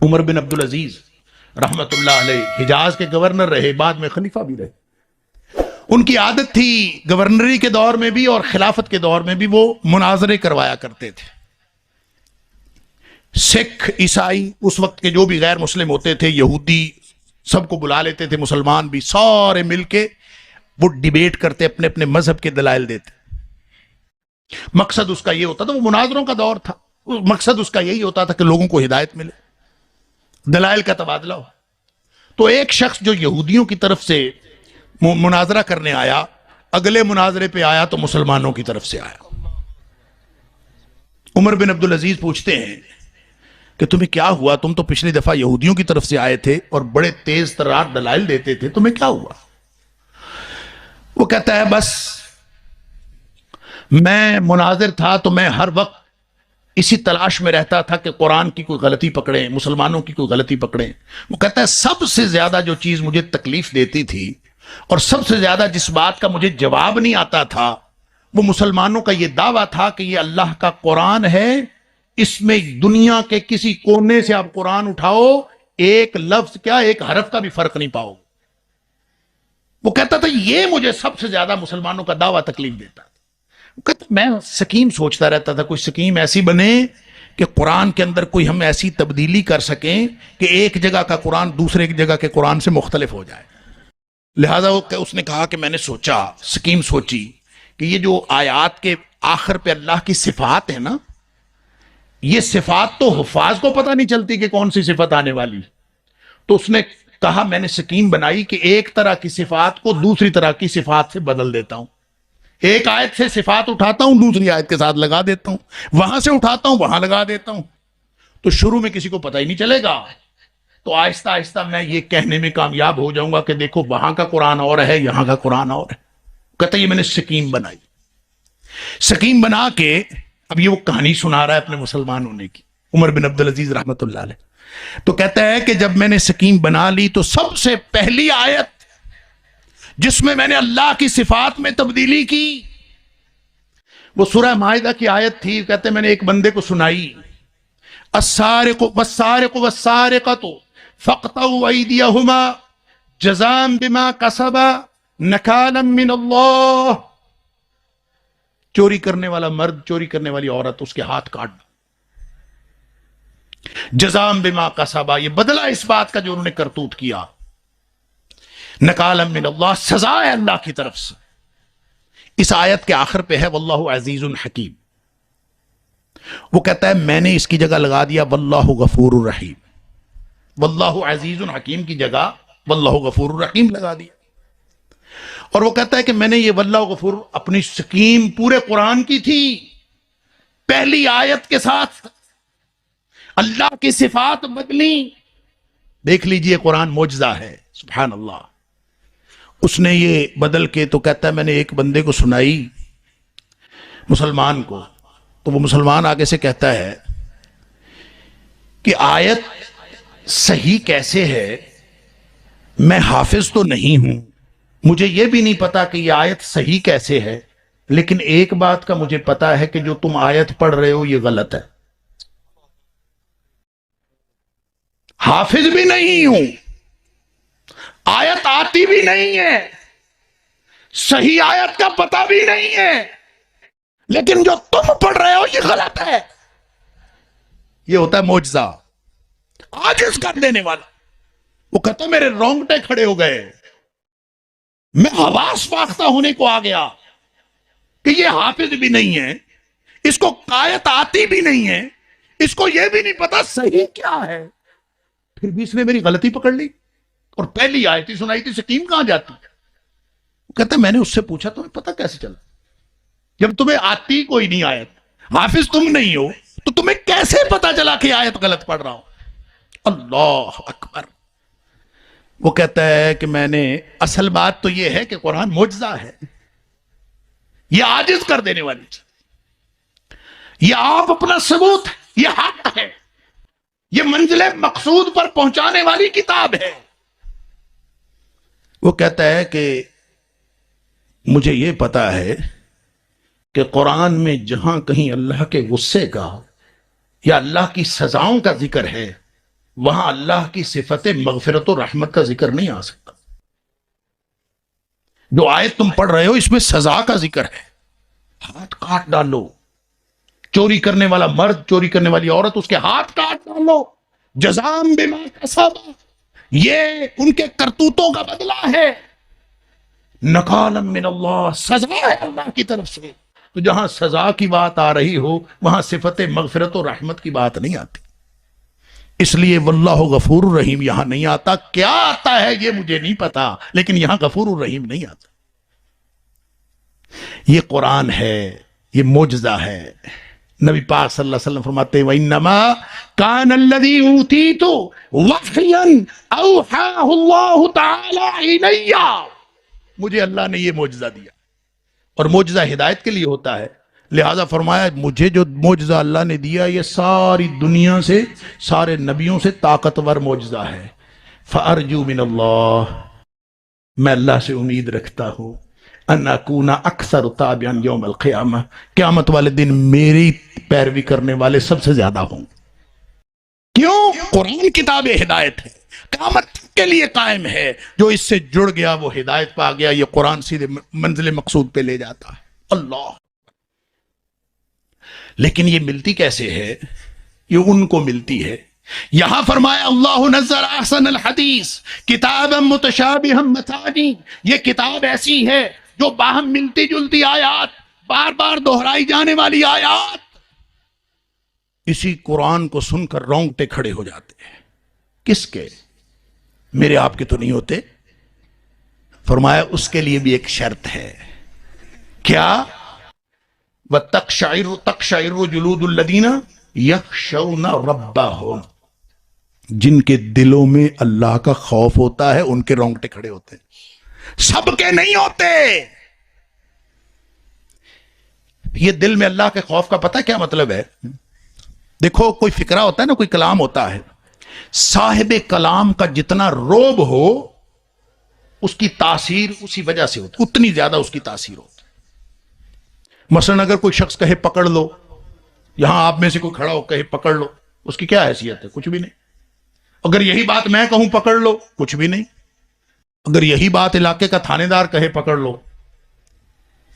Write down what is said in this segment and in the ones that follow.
عمر بن عبدالعزیز رحمت اللہ علیہ حجاز کے گورنر رہے، بعد میں خلیفہ بھی رہے۔ ان کی عادت تھی گورنری کے دور میں بھی اور خلافت کے دور میں بھی وہ مناظرے کروایا کرتے تھے۔ سکھ، عیسائی، اس وقت کے جو بھی غیر مسلم ہوتے تھے، یہودی، سب کو بلا لیتے تھے، مسلمان بھی، سارے مل کے وہ ڈیبیٹ کرتے، اپنے اپنے مذہب کے دلائل دیتے۔ مقصد اس کا یہ ہوتا تھا، وہ مناظروں کا دور تھا، مقصد اس کا یہی ہوتا تھا کہ لوگوں کو ہدایت ملے، دلائل کا تبادلہ ہو۔ تو ایک شخص جو یہودیوں کی طرف سے مناظرہ کرنے آیا، اگلے مناظرے پہ آیا تو مسلمانوں کی طرف سے آیا۔ عمر بن عبدالعزیز پوچھتے ہیں کہ تمہیں کیا ہوا؟ تم تو پچھلی دفعہ یہودیوں کی طرف سے آئے تھے اور بڑے تیز ترار دلائل دیتے تھے، تمہیں کیا ہوا؟ وہ کہتا ہے بس میں مناظر تھا تو میں ہر وقت اسی تلاش میں رہتا تھا کہ قرآن کی کوئی غلطی پکڑیں، مسلمانوں کی کوئی غلطی پکڑیں۔ وہ کہتا ہے سب سے زیادہ جو چیز مجھے تکلیف دیتی تھی اور سب سے زیادہ جس بات کا مجھے جواب نہیں آتا تھا، وہ مسلمانوں کا یہ دعویٰ تھا کہ یہ اللہ کا قرآن ہے، اس میں دنیا کے کسی کونے سے آپ قرآن اٹھاؤ، ایک لفظ کیا ایک حرف کا بھی فرق نہیں پاؤ۔ وہ کہتا تھا یہ مجھے سب سے زیادہ مسلمانوں کا دعویٰ تکلیف دیتا تھا۔ وہ کہتا میں سکیم سوچتا رہتا تھا، کوئی سکیم ایسی بنے کہ قرآن کے اندر کوئی ہم ایسی تبدیلی کر سکیں کہ ایک جگہ کا قرآن دوسرے جگہ کے قرآن سے مختلف ہو جائے۔ لہذا اس نے کہا کہ میں نے سوچا، سکیم سوچی کہ یہ جو آیات کے آخر پہ اللہ کی صفات ہے نا، یہ صفات تو حفاظ کو پتہ نہیں چلتی کہ کون سی صفت آنے والی۔ تو اس نے کہا میں نے سکیم بنائی کہ ایک طرح کی صفات کو دوسری طرح کی صفات سے بدل دیتا ہوں، ایک آیت سے صفات اٹھاتا ہوں دوسری آیت کے ساتھ لگا دیتا ہوں، وہاں سے اٹھاتا ہوں وہاں لگا دیتا ہوں، تو شروع میں کسی کو پتہ ہی نہیں چلے گا، تو آہستہ آہستہ میں یہ کہنے میں کامیاب ہو جاؤں گا کہ دیکھو وہاں کا قرآن اور ہے، یہاں کا قرآن اور ہے۔ کہتا یہ میں نے سکیم بنائی۔ سکیم بنا کے اب یہ وہ کہانی سنا رہا ہے اپنے مسلمان ہونے کی، عمر بن عبدالعزیز رحمت اللہ علیہ۔ تو کہتا ہے کہ جب میں نے سکیم بنا لی تو سب سے پہلی آیت جس میں نے اللہ کی صفات میں تبدیلی کی وہ سورہ مائدہ کی آیت تھی۔ کہتے ہیں میں نے ایک بندے کو سنائی، السارق والسارق والسارقۃ فاقطعوا ایدیہما جزاء بما کسبا نکالا من اللہ۔ چوری کرنے والا مرد، چوری کرنے والی عورت، اس کے ہاتھ کاٹ دو، جزاء بما کسبا، یہ بدلہ اس بات کا جو انہوں نے کرتوت کیا، نکالا من اللہ، سزا ہے اللہ کی طرف سے۔ اس آیت کے آخر پہ ہے واللہ عزیز حکیم۔ وہ کہتا ہے میں نے اس کی جگہ لگا دیا واللہ غفور الرحیم، واللہ عزیز حکیم کی جگہ واللہ غفور الرحیم لگا دیا۔ اور وہ کہتا ہے کہ میں نے یہ واللہ غفور اپنی سکیم پورے قرآن کی تھی، پہلی آیت کے ساتھ اللہ کی صفات بدلی۔ دیکھ لیجئے قرآن معجزہ ہے، سبحان اللہ۔ اس نے یہ بدل کے تو کہتا ہے میں نے ایک بندے کو سنائی، مسلمان کو، تو وہ مسلمان آگے سے کہتا ہے کہ آیت صحیح کیسے ہے، میں حافظ تو نہیں ہوں، مجھے یہ بھی نہیں پتا کہ یہ آیت صحیح کیسے ہے، لیکن ایک بات کا مجھے پتا ہے کہ جو تم آیت پڑھ رہے ہو یہ غلط ہے۔ حافظ بھی نہیں ہوں، آیت آتی بھی نہیں ہے، صحیح آیت کا پتہ بھی نہیں ہے، لیکن جو تم پڑھ رہے ہو یہ غلط ہے۔ یہ ہوتا ہے معجزہ، عاجز کر دینے والا۔ وہ کہتا میرے رونگٹے کھڑے ہو گئے، میں حواس فاختہ ہونے کو آ گیا کہ یہ حافظ بھی نہیں ہے، اس کو آیت آتی بھی نہیں ہے، اس کو یہ بھی نہیں پتا صحیح کیا ہے، پھر بھی اس نے میری غلطی پکڑ لی اور پہلی آیت ہی سنائی تھی، سکیم کہاں جاتی ہے؟ وہ کہتا میں نے اس سے پوچھا تمہیں پتا کیسے چلا؟ جب تمہیں آتی کوئی نہیں آیت، حافظ تم نہیں ہو، تو تمہیں کیسے پتا چلا کہ آیت غلط پڑھ رہا ہوں؟ اللہ اکبر۔ وہ کہتا ہے کہ میں نے، اصل بات تو یہ ہے کہ قرآن معجزہ ہے، یہ عاجز کر دینے والی چیز، یہ آپ اپنا ثبوت ہے، یہ حق ہے، یہ منزل مقصود پر پہنچانے والی کتاب ہے۔ وہ کہتا ہے کہ مجھے یہ پتا ہے کہ قرآن میں جہاں کہیں اللہ کے غصے کا یا اللہ کی سزاؤں کا ذکر ہے وہاں اللہ کی صفت مغفرت و رحمت کا ذکر نہیں آ سکتا. جو آیت تم پڑھ رہے ہو اس میں سزا کا ذکر ہے. ہاتھ کاٹ ڈالو، چوری کرنے والا مرد، چوری کرنے والی عورت، اس کے ہاتھ کاٹ ڈالو. جزام بما کسب، یہ ان کے کرتوتوں کا بدلہ ہے. نکالا من اللہ، سزا ہے اللہ کی طرف سے. تو جہاں سزا کی بات آ رہی ہو وہاں صفت مغفرت و رحمت کی بات نہیں آتی. اس لیے واللہ غفور الرحیم یہاں نہیں آتا. کیا آتا ہے یہ مجھے نہیں پتا، لیکن یہاں غفور الرحیم نہیں آتا. یہ قرآن ہے، یہ معجزہ ہے. نبی پاک صلی اللہ علیہ وسلم فرماتے ہیں وَإِنَّمَا كَانَ الَّذِي أُوتِيتُ وَحْيًا أَوْحَاهُ اللَّهُ تَعَالَى إِلَيَّ، مجھے اللہ نے یہ معجزہ دیا، اور معجزہ ہدایت کے لیے ہوتا ہے. لہذا فرمایا مجھے جو معجزہ اللہ نے دیا یہ ساری دنیا سے، سارے نبیوں سے طاقتور معجزہ ہے. فَأَرْجُو مِنَ اللَّهِ، میں اللہ سے امید رکھتا ہوں ان اکون اکثر تابعا یوم القیامہ، قیامت والے دن میری پیروی کرنے والے سب سے زیادہ ہوں. کیوں؟ قرآن کتاب ہدایت ہے، قیامت کے لیے قائم ہے. جو اس سے جڑ گیا وہ ہدایت پا گیا. یہ قرآن سیدھے منزل مقصود پہ لے جاتا ہے. اللہ. لیکن یہ ملتی کیسے ہے؟ یہ ان کو ملتی ہے. یہاں فرمایا اللہ نزل احسن الحدیث کتابا متشابہا مثانی، یہ کتاب ایسی ہے جو باہم ملتی جلتی آیات، بار بار دہرائی جانے والی آیات. اسی قرآن کو سن کر رونگٹے کھڑے ہو جاتے ہیں. کس کے؟ میرے آپ کے تو نہیں ہوتے. فرمایا اس کے لیے بھی ایک شرط ہے. کیا؟ وَتَقْشَعِرُ جُلُودُ الَّذِينَ يَخْشَوْنَ رَبَّهُمْ، جن کے دلوں میں اللہ کا خوف ہوتا ہے ان کے رونگٹے کھڑے ہوتے ہیں. سب کے نہیں ہوتے. یہ دل میں اللہ کے خوف کا پتہ کیا مطلب ہے؟ دیکھو کوئی فکرہ ہوتا ہے نا، کوئی کلام ہوتا ہے، صاحب کلام کا جتنا روب ہو اس کی تاثیر اسی وجہ سے ہوتی، اتنی زیادہ اس کی تاثیر ہوتی. مثلا اگر کوئی شخص کہے پکڑ لو، یہاں آپ میں سے کوئی کھڑا ہو کہے پکڑ لو، اس کی کیا حیثیت ہے؟ کچھ بھی نہیں. اگر یہی بات میں کہوں پکڑ لو، کچھ بھی نہیں. اگر یہی بات علاقے کا تھانے دار کہے پکڑ لو،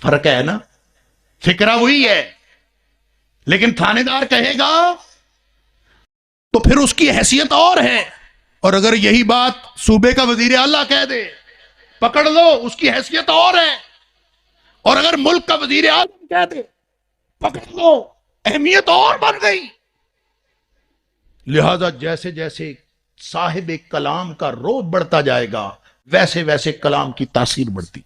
فرق ہے نا. فکرہ وہی ہے، لیکن تھانے دار کہے گا تو پھر اس کی حیثیت اور ہے. اور اگر یہی بات صوبے کا وزیر اعلیٰ کہہ دے پکڑ لو، اس کی حیثیت اور ہے. اور اگر ملک کا وزیر اعظم کہہ دے پکڑ لو، اہمیت اور بڑھ گئی. لہذا جیسے جیسے صاحب کلام کا روب بڑھتا جائے گا ویسے ویسے کلام کی تاثیر بڑھتی.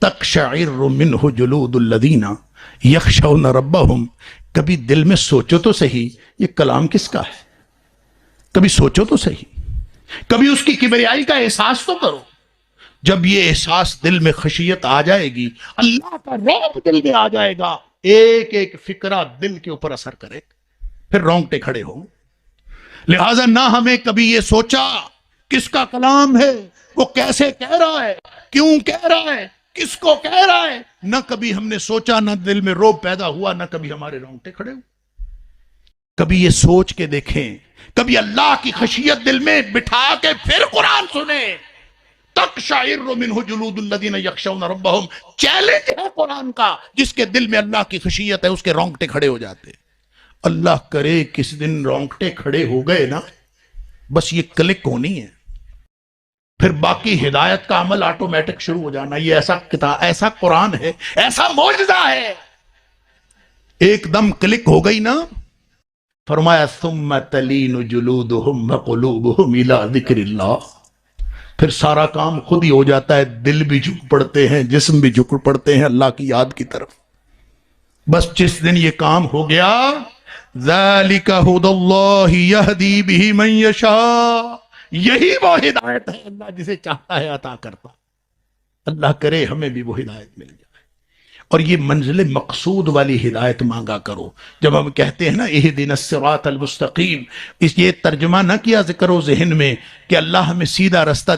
تقشعر منہ جلود الذین یخشون ربہم. کبھی دل میں سوچو تو صحیح یہ کلام کس کا ہے. کبھی سوچو تو صحیح، کبھی اس کی کبریائی کا احساس تو کرو. جب یہ احساس دل میں خشیت آ جائے گی، اللہ کا رعب دل میں آ جائے گا، ایک ایک فکرہ دل کے اوپر اثر کرے، پھر رونگٹے کھڑے ہوں. لہذا نہ ہمیں کبھی یہ سوچا کس کا کلام ہے، وہ کیسے کہہ رہا ہے، کیوں کہہ رہا ہے، کس کو کہہ رہا ہے. نہ کبھی ہم نے سوچا، نہ دل میں روب پیدا ہوا، نہ کبھی ہمارے رونگٹے کھڑے ہوئے. کبھی یہ سوچ کے دیکھیں، کبھی اللہ کی خشیت دل میں بٹھا کے پھر قرآن سنیں. تقشعر منہ جلود الذین یخشون ربہم، چیلنج ہے قرآن کا. جس کے دل میں اللہ کی خشیت ہے اس کے رونگٹے کھڑے ہو جاتے. اللہ کرے کس دن رونگٹے کھڑے ہو گئے نا، بس یہ کلک ہونی ہے، پھر باقی ہدایت کا عمل آٹومیٹک شروع ہو جانا. یہ ایسا کتاب، ایسا قرآن ہے، ایسا معجزہ ہے. ایک دم کلک ہو گئی نا. فرمایا ثم تلین جلودہم وقلوبہم الی ذکر اللہ. پھر سارا کام خود ہی ہو جاتا ہے، دل بھی جھک پڑتے ہیں، جسم بھی جھک پڑتے ہیں اللہ کی یاد کی طرف. بس جس دن یہ کام ہو گیا، ذالک ھدی اللہ یہدی بہ من یشاء، یہی وہ ہدایت ہے اللہ جسے چاہتا ہے عطا کرتا. اللہ کرے ہمیں بھی وہ ہدایت مل جائے. اور یہ منزل مقصود والی ہدایت مانگا کرو. جب ہم کہتے ہیں نا اہدنا الصراط المستقیم، اس یہ ترجمہ نہ کیا کرو ذہن میں کہ اللہ ہمیں سیدھا رستہ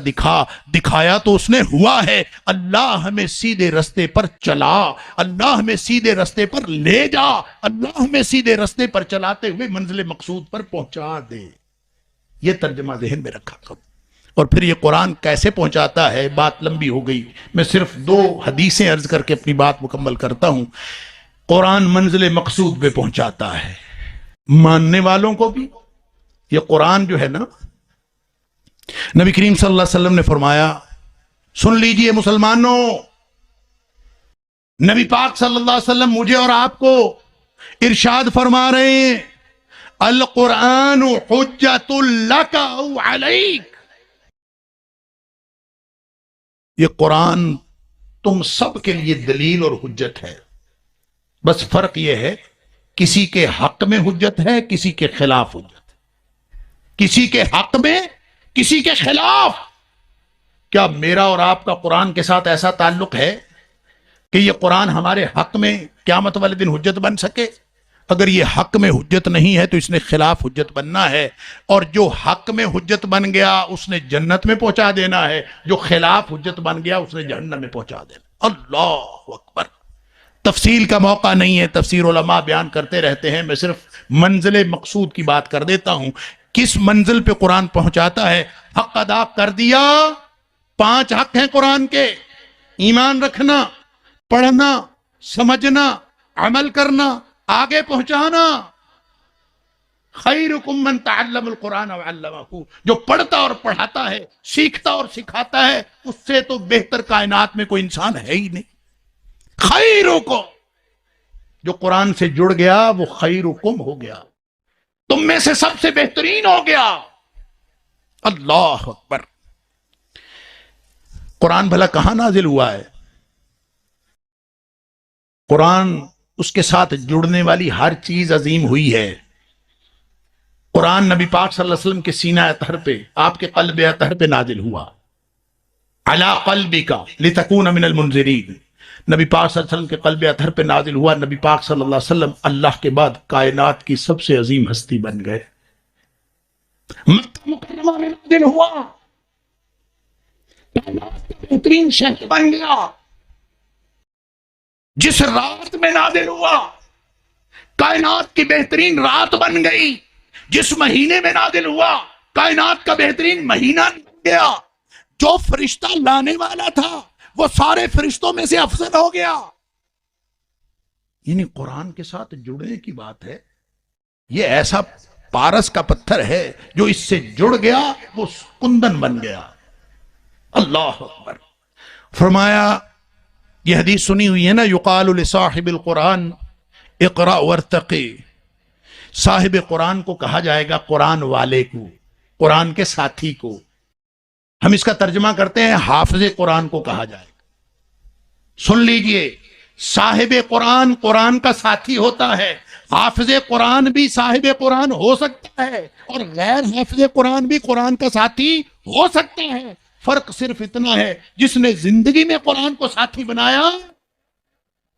دکھایا تو اس نے ہوا ہے. اللہ ہمیں سیدھے رستے پر چلا، اللہ ہمیں سیدھے رستے پر لے جا، اللہ ہمیں سیدھے رستے پر چلاتے ہوئے منزل مقصود پر پہنچا دے. یہ ترجمہ ذہن میں رکھا کرو. اور پھر یہ قرآن کیسے پہنچاتا ہے، بات لمبی ہو گئی، میں صرف 2 حدیثیں عرض کر کے اپنی بات مکمل کرتا ہوں. قرآن منزل مقصود پہ پہنچاتا ہے ماننے والوں کو بھی. یہ قرآن جو ہے نا، نبی کریم صلی اللہ علیہ وسلم نے فرمایا، سن لیجئے مسلمانوں، نبی پاک صلی اللہ علیہ وسلم مجھے اور آپ کو ارشاد فرما رہے ہیں، القرآن حجت لک او علیک. یہ قرآن تم سب کے لیے دلیل اور حجت ہے. بس فرق یہ ہے، کسی کے حق میں حجت ہے، کسی کے خلاف حجت ہے. کسی کے حق میں، کسی کے خلاف. کیا میرا اور آپ کا قرآن کے ساتھ ایسا تعلق ہے کہ یہ قرآن ہمارے حق میں قیامت والے دن حجت بن سکے؟ اگر یہ حق میں حجت نہیں ہے تو اس نے خلاف حجت بننا ہے، اور جو حق میں حجت بن گیا اس نے جنت میں پہنچا دینا ہے، جو خلاف حجت بن گیا اس نے جہنم میں پہنچا دینا. اللہ اکبر. تفصیل کا موقع نہیں ہے، تفسیر علماء بیان کرتے رہتے ہیں، میں صرف منزل مقصود کی بات کر دیتا ہوں. کس منزل پہ قرآن پہنچاتا ہے؟ حق ادا کر دیا. 5 حق ہیں قرآن کے: ایمان رکھنا، پڑھنا، سمجھنا، عمل کرنا، آگے پہنچانا. خیرکم من تعلم القرآن وعلمہ، جو پڑھتا اور پڑھاتا ہے، سیکھتا اور سکھاتا ہے، اس سے تو بہتر کائنات میں کوئی انسان ہے ہی نہیں. خیرکم، جو قرآن سے جڑ گیا وہ خیرکم ہو گیا، تم میں سے سب سے بہترین ہو گیا. اللہ اکبر. قرآن بھلا کہاں نازل ہوا ہے؟ قرآن، اس کے ساتھ جڑنے والی ہر چیز عظیم ہوئی ہے. قرآن نبی پاک صلی اللہ علیہ وسلم کے سینہ اطہر پہ، آپ کے قلب اطہر پہ نازل ہوا. علی قلبک لتکون من المنذرین، نبی پاک صلی اللہ علیہ وسلم کے قلب اطہر پہ نازل ہوا. نبی پاک صلی اللہ علیہ وسلم اللہ کے بعد کائنات کی سب سے عظیم ہستی بن گئے. مکہ مکرمہ میں نازل ہوا، کائنات کا بہترین شہر بن گیا. جس رات میں نازل ہوا، کائنات کی بہترین رات بن گئی. جس مہینے میں نازل ہوا، کائنات کا بہترین مہینہ بن گیا. جو فرشتہ لانے والا تھا وہ سارے فرشتوں میں سے افضل ہو گیا. یعنی قرآن کے ساتھ جڑنے کی بات ہے. یہ ایسا پارس کا پتھر ہے جو اس سے جڑ گیا وہ کندن بن گیا. اللہ اکبر. فرمایا، یہ حدیث سنی ہوئی ہے نا، یقال لصاحب القرآن اقرأ وارتقی. صاحب قرآن کو کہا جائے گا، قرآن والے کو، قرآن کے ساتھی کو. ہم اس کا ترجمہ کرتے ہیں حافظ قرآن کو کہا جائے گا. سن لیجئے، صاحب قرآن قرآن کا ساتھی ہوتا ہے. حافظ قرآن بھی صاحب قرآن ہو سکتا ہے، اور غیر حافظ قرآن بھی قرآن کا ساتھی ہو سکتا ہے. فرق صرف اتنا ہے، جس نے زندگی میں قرآن کو ساتھی بنایا،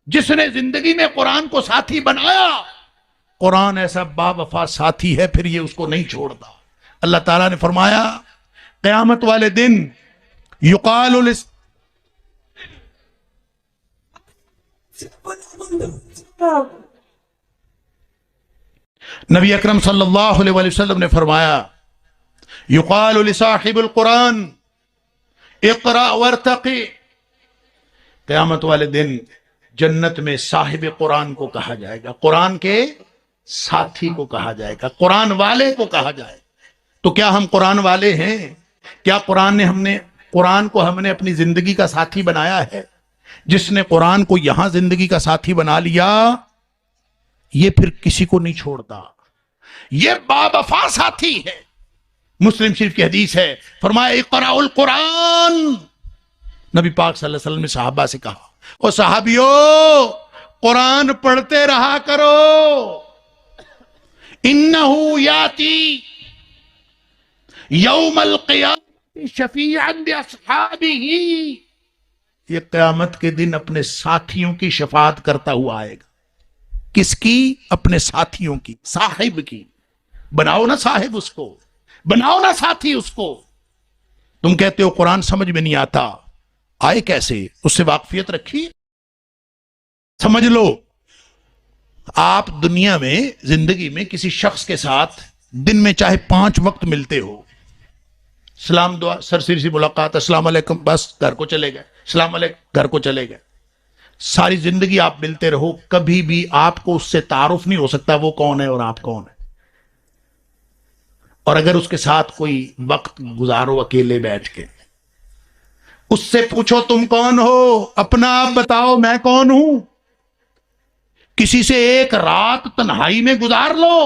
جس نے زندگی میں قرآن کو ساتھی بنایا، قرآن ایسا با وفا ساتھی ہے، پھر یہ اس کو نہیں چھوڑتا. اللہ تعالیٰ نے فرمایا، قیامت والے دن یقال نبی اکرم صلی اللہ علیہ وسلم نے فرمایا، یقال لصاحب القرآن اقرأ وارتقی. قیامت والے دن جنت میں صاحب قرآن کو کہا جائے گا، قرآن کے ساتھی کو کہا جائے گا، قرآن والے کو کہا جائے گا. تو کیا ہم قرآن والے ہیں؟ کیا قرآن کو ہم نے اپنی زندگی کا ساتھی بنایا ہے؟ جس نے قرآن کو یہاں زندگی کا ساتھی بنا لیا، یہ پھر کسی کو نہیں چھوڑتا. یہ با وفا ساتھی ہے. مسلم شریف کی حدیث ہے، فرمایا اقرأ القرآن. نبی پاک صلی اللہ علیہ وسلم نے صحابہ سے کہا، او صحابیو، قرآن پڑھتے رہا کرو. انہو یاتی یوم القیامت شفیعا لاصحابہ. یہ قیامت کے دن اپنے ساتھیوں کی شفاعت کرتا ہوا آئے گا. کس کی؟ اپنے ساتھیوں کی، صاحب کی. بناؤ نا صاحب اس کو، بناؤ نا ساتھی اس کو. تم کہتے ہو قرآن سمجھ میں نہیں آتا، آئے کیسے؟ اس سے واقفیت رکھی. سمجھ لو، آپ دنیا میں زندگی میں کسی شخص کے ساتھ دن میں چاہے 5 وقت ملتے ہو، سلام دعا، سرسری سی ملاقات، السلام علیکم، بس گھر کو چلے گئے، السلام علیکم، گھر کو چلے گئے. ساری زندگی آپ ملتے رہو، کبھی بھی آپ کو اس سے تعارف نہیں ہو سکتا وہ کون ہے اور آپ کون ہے. اور اگر اس کے ساتھ کوئی وقت گزارو اکیلے بیٹھ کے، اس سے پوچھو تم کون ہو، اپنا آپ بتاؤ میں کون ہوں. کسی سے ایک رات تنہائی میں گزار لو،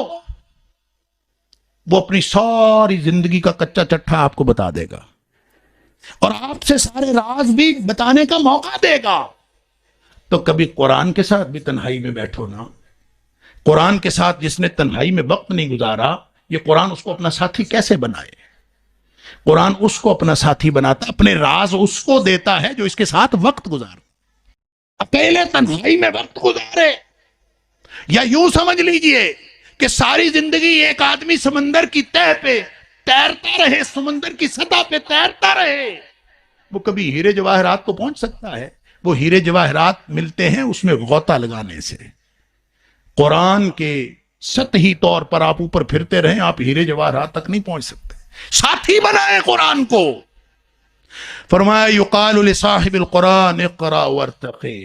وہ اپنی ساری زندگی کا کچا چٹھا آپ کو بتا دے گا، اور آپ سے سارے راز بھی بتانے کا موقع دے گا. تو کبھی قرآن کے ساتھ بھی تنہائی میں بیٹھو نا. قرآن کے ساتھ جس نے تنہائی میں وقت نہیں گزارا، یہ قرآن اس کو اپنا ساتھی کیسے بنائے؟ قرآن اس کو اپنا ساتھی بناتا، اپنے راز اس کو دیتا ہے جو اس کے ساتھ وقت گزار. اکیلے تنہائی میں وقت گزارے، یا یوں سمجھ لیجئے کہ ساری زندگی ایک آدمی سمندر کی تہ پہ تیرتا رہے، سمندر کی سطح پہ تیرتا رہے. وہ کبھی ہیرے جواہرات کو پہنچ سکتا ہے؟ وہ ہیرے جواہرات ملتے ہیں اس میں غوطہ لگانے سے. قرآن کے سطحی طور پر آپ اوپر پھرتے رہیں، آپ ہیرے جواہرات تک نہیں پہنچ سکتے. ساتھی بنائے قرآن کو. فرمایا یقال لصاحب القرآن اقرا وارتقی.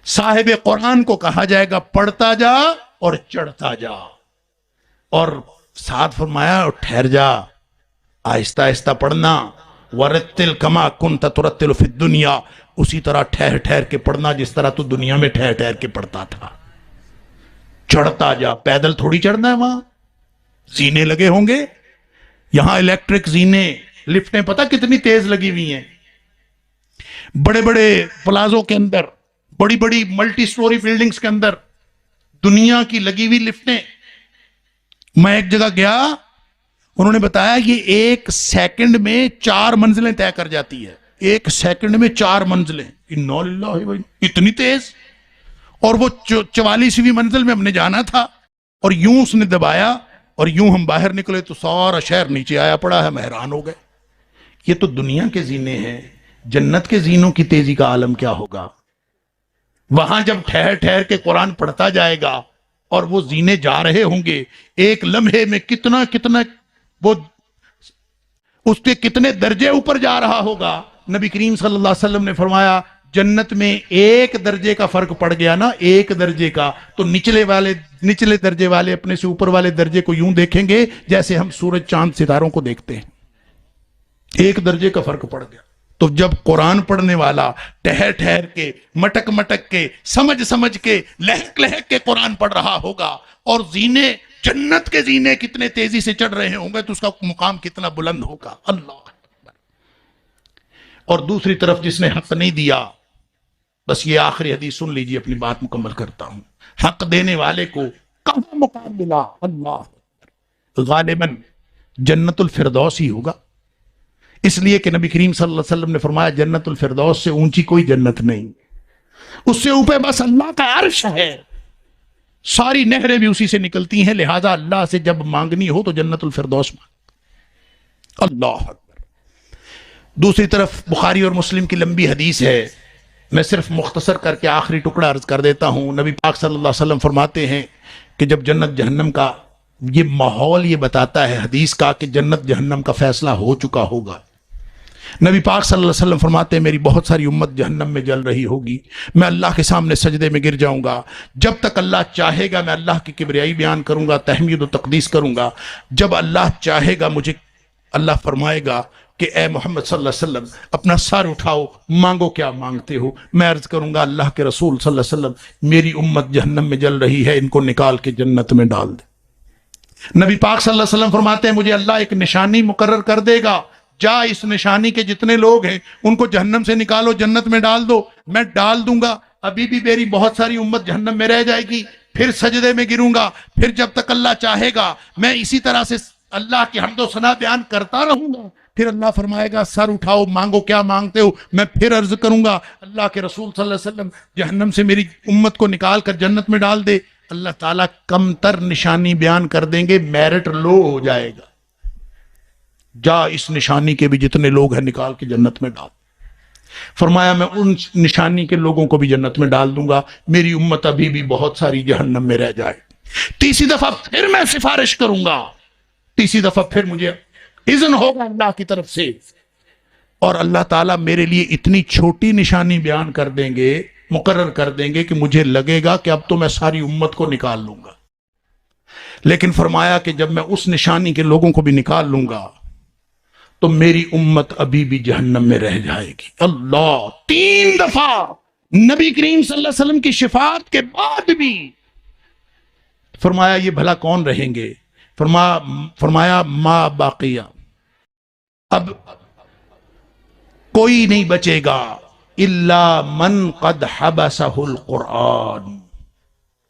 صاحب قرآن کو کہا جائے گا پڑھتا جا اور چڑھتا جا، اور ساتھ فرمایا ٹھہر جا، آہستہ آہستہ پڑھنا. ورتل کما کنت ترتل فی الدنیا، اسی طرح ٹھہر ٹھہر کے پڑھنا جس طرح تو دنیا میں ٹھہر ٹھہر کے پڑھتا تھا. چڑھتا جا، پیدل تھوڑی چڑھنا ہے، وہاں زینے لگے ہوں گے. یہاں الیکٹرک زینے، لفٹیں پتہ کتنی تیز لگی ہوئی ہیں. بڑے بڑے پلازوں کے اندر، بڑی بڑی ملٹی سٹوری بلڈنگز کے اندر دنیا کی لگی ہوئی لفٹیں. میں ایک جگہ گیا، انہوں نے بتایا یہ 1 سیکنڈ میں 4 منزلیں طے کر جاتی ہے. 1 سیکنڈ میں 4 منزلیں. انا للہ، اتنی تیز. اور وہ 44ویں منزل میں ہم نے جانا تھا، اور یوں اس نے دبایا اور یوں ہم باہر نکلے تو سارا شہر نیچے آیا پڑا ہے. ہم حیران ہو گئے. یہ تو دنیا کے زینے ہیں، جنت کے زینوں کی تیزی کا عالم کیا ہوگا؟ وہاں جب ٹھہر ٹھہر کے قرآن پڑھتا جائے گا اور وہ زینے جا رہے ہوں گے، ایک لمحے میں کتنا وہ اس کے کتنے درجے اوپر جا رہا ہوگا. نبی کریم صلی اللہ علیہ وسلم نے فرمایا جنت میں 1 درجے کا فرق پڑ گیا نا، 1 درجے کا، تو نچلے درجے والے اپنے سے اوپر والے درجے کو یوں دیکھیں گے جیسے ہم سورج چاند ستاروں کو دیکھتے ہیں. 1 درجے کا فرق پڑ گیا. تو جب قرآن پڑھنے والا ٹہر ٹہر کے، مٹک مٹک کے، سمجھ کے، لہک لہک کے قرآن پڑھ رہا ہوگا، اور زینے، جنت کے زینے کتنے تیزی سے چڑھ رہے ہوں گے، تو اس کا مقام کتنا بلند ہوگا. اللہ اکبر. اور دوسری طرف جس نے حق نہیں دیا، بس یہ آخری حدیث سن لیجیے، اپنی بات مکمل کرتا ہوں. حق دینے والے کو کہاں مقام ملا؟ اللہ غالباً جنت الفردوس ہی ہوگا. اس لیے کہ نبی کریم صلی اللہ علیہ وسلم نے فرمایا جنت الفردوس سے اونچی کوئی جنت نہیں، اس سے اوپر بس اللہ کا عرش ہے. ساری نہریں بھی اسی سے نکلتی ہیں، لہذا اللہ سے جب مانگنی ہو تو جنت الفردوس مانگ. اللہ اکبر. دوسری طرف بخاری اور مسلم کی لمبی حدیث ہے، میں صرف مختصر کر کے آخری ٹکڑا عرض کر دیتا ہوں. نبی پاک صلی اللہ علیہ وسلم فرماتے ہیں کہ جب جنت جہنم کا یہ ماحول یہ بتاتا ہے حدیث کا کہ جنت جہنم کا فیصلہ ہو چکا ہوگا. نبی پاک صلی اللہ علیہ وسلم فرماتے ہیں میری بہت ساری امت جہنم میں جل رہی ہوگی، میں اللہ کے سامنے سجدے میں گر جاؤں گا. جب تک اللہ چاہے گا میں اللہ کی کبریائی بیان کروں گا، تحمید و تقدیس کروں گا. جب اللہ چاہے گا مجھے، اللہ فرمائے گا کہ اے محمد صلی اللہ علیہ وسلم اپنا سر اٹھاؤ، مانگو کیا مانگتے ہو. میں عرض کروں گا اللہ کے رسول صلی اللہ علیہ وسلم میری امت جہنم میں جل رہی ہے، ان کو نکال کے جنت میں ڈال دے. نبی پاک صلی اللہ علیہ وسلم فرماتے ہیں مجھے اللہ ایک نشانی مقرر کر دے گا، جا اس نشانی کے جتنے لوگ ہیں ان کو جہنم سے نکالو، جنت میں ڈال دو. میں ڈال دوں گا، ابھی بھی میری بہت ساری امت جہنم میں رہ جائے گی، پھر سجدے میں گروں گا، پھر جب تک اللہ چاہے گا میں اسی طرح سے اللہ کی حمد و ثنا بیان کرتا رہوں گا. پھر اللہ فرمائے گا سر اٹھاؤ، مانگو کیا مانگتے ہو، میں پھر عرض کروں گا اللہ کے رسول صلی اللہ علیہ وسلم جہنم سے میری امت کو نکال کر جنت میں ڈال دے، اللہ تعالیٰ کم تر نشانی بیان کر دیں گے، میرٹ لو ہو جائے گا، جا اس نشانی کے بھی جتنے لوگ ہیں نکال کے جنت میں ڈال۔ فرمایا میں ان نشانی کے لوگوں کو بھی جنت میں ڈال دوں گا، میری امت ابھی بھی بہت ساری جہنم میں رہ جائے۔ تیسری دفعہ پھر میں سفارش کروں گا، تیسری دفعہ پھر مجھے اذن ہوگا اللہ کی طرف سے، اور اللہ تعالیٰ میرے لیے اتنی چھوٹی نشانی بیان کر دیں گے، مقرر کر دیں گے کہ مجھے لگے گا کہ اب تو میں ساری امت کو نکال لوں گا۔ لیکن فرمایا کہ جب میں اس نشانی کے لوگوں کو بھی نکال لوں گا تو میری امت ابھی بھی جہنم میں رہ جائے گی۔ اللہ، 3 دفعہ نبی کریم صلی اللہ علیہ وسلم کی شفاعت کے بعد بھی فرمایا یہ بھلا کون رہیں گے؟ فرمایا ما باقیہ، اب کوئی نہیں بچے گا الا من قد حبسہ القرآن،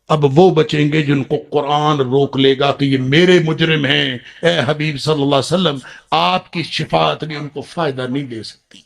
اب وہ بچیں گے جن کو قرآن روک لے گا کہ یہ میرے مجرم ہیں، اے حبیب صلی اللہ علیہ وسلم آپ کی شفاعت بھی ان کو فائدہ نہیں دے سکتی۔